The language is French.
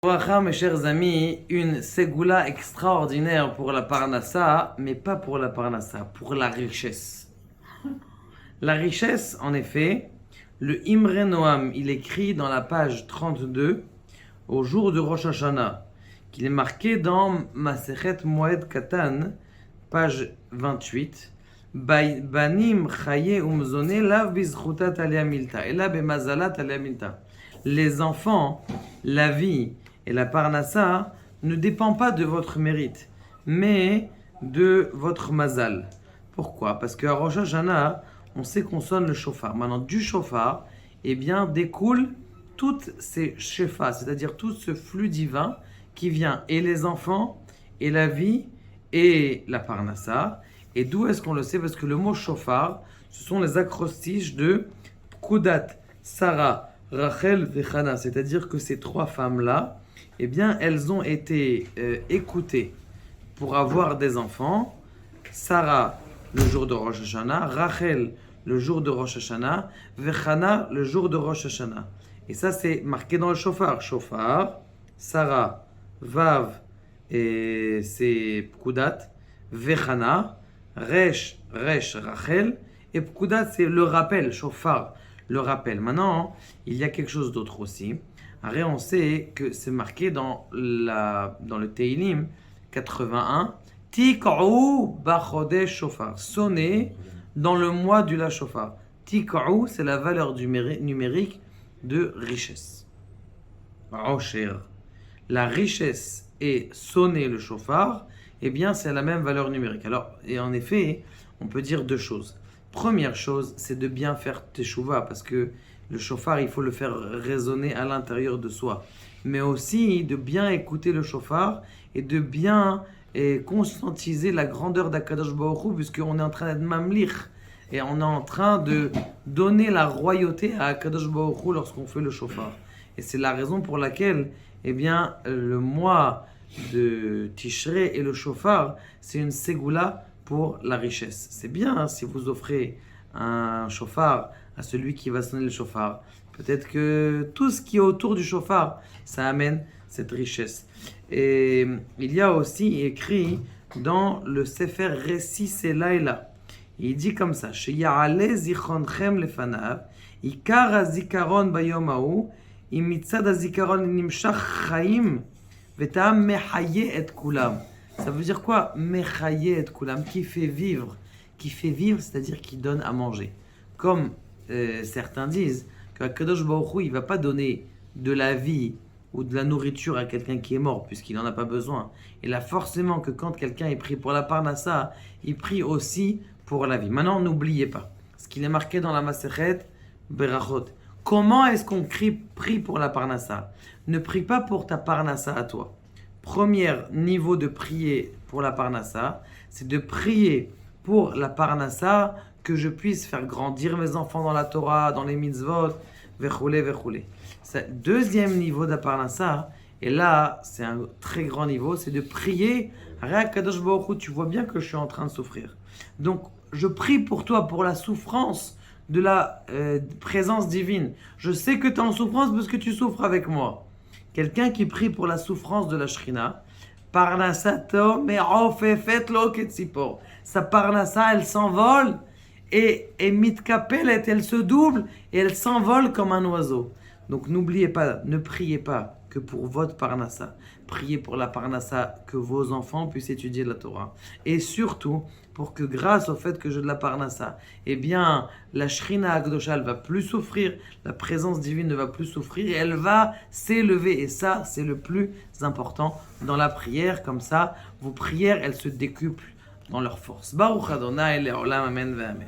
Bracha, mes chers amis, une ségoula extraordinaire pour la parnassa, mais pas pour la parnassa, pour la richesse. La richesse, en effet, le Imre Noam, il écrit dans la page 32, au jour de Rosh Hashanah, qu'il est marqué dans Masechet Moed Katan, page 28, Banim chaye umzone lav bizchutat alia milta, ela bemazalat alia milta. Les enfants, la vie et la parnassa ne dépendent pas de votre mérite, mais de votre mazal. Pourquoi? Parce qu'à Rosh Hashanah, on sait qu'on sonne le shofar. Maintenant, du shofar, eh bien, découle toutes ces shefas, c'est-à-dire tout ce flux divin qui vient, et les enfants, et la vie, et la parnassa. Et d'où est-ce qu'on le sait? Parce que le mot shofar, ce sont les acrostiches de Pkudat, Sarah, Rachel et Hana, c'est-à-dire que ces trois femmes-là, eh bien, elles ont été écoutées pour avoir des enfants. Sarah, le jour de Rosh Hashanah, Rachel, le jour de Rosh Hashanah, Vechana, le jour de Rosh Hashanah. Et ça, c'est marqué dans le shofar. Shofar, Sarah, Vav, et c'est Pkudat, Vechana, Resh, Rachel, et Pkudat, c'est le rappel, shofar, le rappel. Maintenant, il y a quelque chose d'autre aussi. Arrête, on sait que c'est marqué dans le Teilim 81, Tik'u b'chodesh shofar, sonner dans le mois du la shofar. Tik'u, c'est la valeur numérique de richesse. Osher, la richesse et sonner le shofar, eh bien, c'est la même valeur numérique. Alors, et en effet, on peut dire deux choses. Première chose, c'est de bien faire teshuva, parce que le shofar, il faut le faire résonner à l'intérieur de soi. Mais aussi de bien écouter le shofar et de bien conscientiser la grandeur d'Akadosh Baruch Hu, puisqu'on est en train d'être mamlich et on est en train de donner la royauté à Akadosh Baruch Hu lorsqu'on fait le shofar. Et c'est la raison pour laquelle, eh bien, le mois de Tishrei et le shofar, c'est une ségoula pour la richesse. C'est bien hein, si vous offrez un shofar à celui qui va sonner le shofar. Peut-être que tout ce qui est autour du shofar, ça amène cette richesse. Et il y a aussi écrit dans le Sefer Récit Selaïla. Il dit comme ça, Sheya'ale zichronchem lefanav, ikar hazikaron bayom ha'u, imitzad hazikaron nimshach chaim, vetam mechaye et kulam. Ça veut dire quoi? Mechaye et kulam, qui fait vivre. Qui fait vivre, c'est-à-dire qui donne à manger. Comme certains disent qu'Akadosh Baruch Hu, il ne va pas donner de la vie ou de la nourriture à quelqu'un qui est mort, puisqu'il n'en a pas besoin. Et là, forcément que quand quelqu'un est pris pour la parnassa, il prie aussi pour la vie. Maintenant, n'oubliez pas, ce qu'il est marqué dans la Masechet Berachot. Comment est-ce qu'on prie pour la parnassa? Ne prie pas pour ta parnassa à toi. Premier niveau de prier pour la parnassa, c'est de prier pour la parnassa, que je puisse faire grandir mes enfants dans la Torah, dans les mitzvot, vechoulé. Deuxième niveau de la parnassa, et là, c'est un très grand niveau, c'est de prier. Kadosh Baruch Hu, tu vois bien que je suis en train de souffrir. Donc, je prie pour toi, pour la souffrance de la présence divine. Je sais que tu es en souffrance parce que tu souffres avec moi. Quelqu'un qui prie pour la souffrance de la Shrina, parnassato me'ofefet lo ketzipor. Sa parnassa, elle s'envole et mitkapelet, elle se double et elle s'envole comme un oiseau. Donc n'oubliez pas, ne priez pas que pour votre parnassa. Priez pour la parnassa, que vos enfants puissent étudier la Torah. Et surtout, pour que grâce au fait que j'ai de la parnassa, eh bien, la Shrina Akdosha, elle va plus souffrir, la présence divine ne va plus souffrir, et elle va s'élever. Et ça, c'est le plus important dans la prière. Comme ça, vos prières, elles se décuplent dans leur force. Baruch Adonai, Le'olam, Amen, Amen.